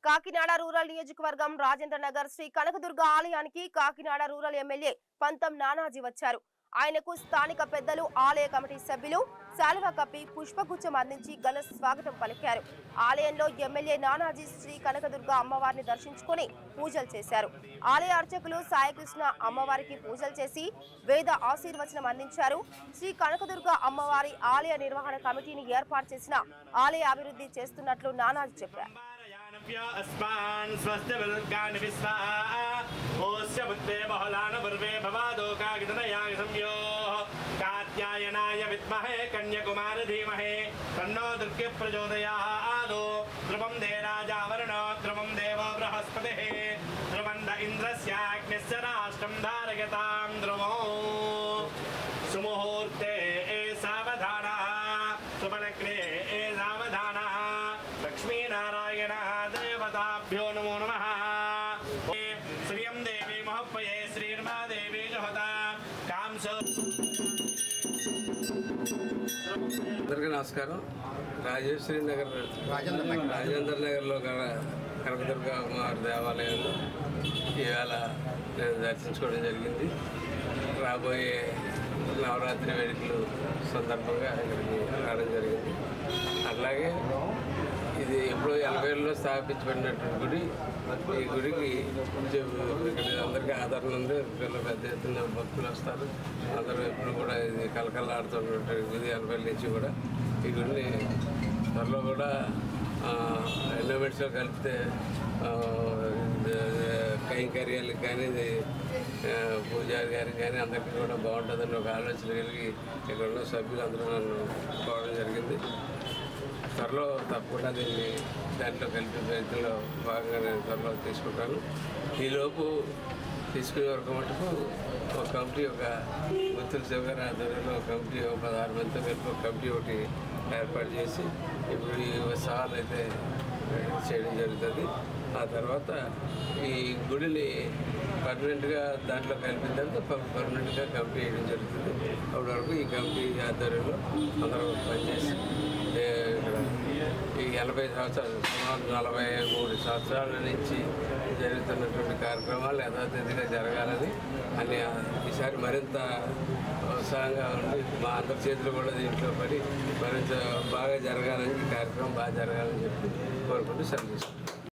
Kakinada rural నియోజకవర్గం రాజేంద్ర నగర్ శ్రీ కనకదుర్గ ఆలయానికి Kakinada rural MLA పంతం నానాజీ వచ్చారు. ఆయనకు స్థానిక పెద్దలు, ఆలయ కమిటీ సభ్యులు శాలువా కప్పి పుష్పగుచ్చం అందించి ఘన స్వాగతం పలికారు. ఆలయంలో ఎమ్మెల్యే నానాజీ శ్రీ కనకదుర్గ అమ్మవారిని దర్శించుకుని పూజలు చేశారు. ఆలయ అర్చకులు సాయికృష్ణ అమ్మవారికి పూజలు చేసి వేద ఆశీర్వచనం అందించారు. శ్రీ కనకదుర్గ అమ్మవారి ఆలయ నిర్వహణ కమిటీని ఏర్పాటు చేసిన ఆలయ అభివృద్ధి చేస్తున్నట్లు నానాజీ చెప్పారు. अस्मान् स्वस्य वर्गानि विस्वाः ओस्य बुद्धे बहुलान वर्वे भवादो कागितनयाय संयोः कात्यायनाय विद्महे कन्याकुमारी धीमहि तन्नो दुर्गे प्रचोदयात् ध्रुवं दे राजा वरुणो ध्रुवं देवो बृहस्पतिः ध्रुवं इन्द्रस्याग्निस्य राष्ट्रं धारयतां ध्रुवो सुमुहूर्ते सावधानः सुबलग्ने सावधानः लक्ष्मीनारायण देवताभ्यो नमो नमः। श्रियं देवी महपये श्रीर्मा देवी जहता कामसो। అందరికీ నమస్కారం. రాజేశ్వరి నగర్ రాజేంద్ర నగర్లో గల కనకదుర్గ అమ్మవారి దేవాలయంలో ఇవాళ నేను దర్శించుకోవడం జరిగింది. రాబోయే నవరాత్రి వేడుకలు సందర్భంగా ఇక్కడికి రావడం జరిగింది. అట్లాగే ఇది ఎప్పుడో 80లో స్థాపించబడినటువంటి గుడి. ఈ గుడికి ఇక్కడ అందరికీ ఆదరణ ఉంది. పెద్ద ఎత్తున భక్తులు వస్తారు. అందరూ ఎప్పుడు కూడా ఇది కలకలాడుతున్నటువంటి గుడి 80 నుంచి కూడా. ఈ గుడిని త్వరలో కూడా ఎన్విరాన్మెంట్స్లో కలిపితే కైంకర్యాలకు కానీ పూజారి గారికి కానీ అందరికీ కూడా బాగుంటుందని ఒక ఆలోచన కలిగి ఇక్కడ ఉన్న సభ్యులు అందరూ నన్ను కోవడం జరిగింది. త్వరలో తప్పకుండా దాంట్లో కలిపి ప్రయత్నంలో భాగంగా నేను త్వరలో తీసుకుంటాను. ఈలోపు తీసుకునే వరకు మటుకు ఒక కమిటీ, ఒక గుత్తుల శివగారి ఆధ్వర్యంలో ఒక కమిటీ, ఒక 16 మందితో కలిపి ఒక కమిటీ ఒకటి ఏర్పాటు చేసి ఇప్పుడు ఈ ఉత్సవాలు అయితే చేయడం జరుగుతుంది. ఆ తర్వాత ఈ గుడిని పర్మనెంట్గా దాంట్లో కలిపిన తర్వాత పర్మనెంట్గా కమిటీ వేయడం జరుగుతుంది. అప్పటి వరకు ఈ కమిటీ ఆధ్వర్యంలో అందరూ పనిచేసి ఇక్కడ ఈ 80 సంవత్సరాలు, సుమారు 43 సంవత్సరాల నుంచి జరుగుతున్నటువంటి కార్యక్రమాలు యథాతథిగా జరగాలని అని ఈసారి మరింత ఉత్సాహంగా ఉండి మా అందరి చేతులు కూడా దీంట్లో పడి మరింత బాగా జరగాలని, ఈ కార్యక్రమం బాగా జరగాలని చెప్పి కోరుకుంటూ సెలవు తీసుకుంటాం.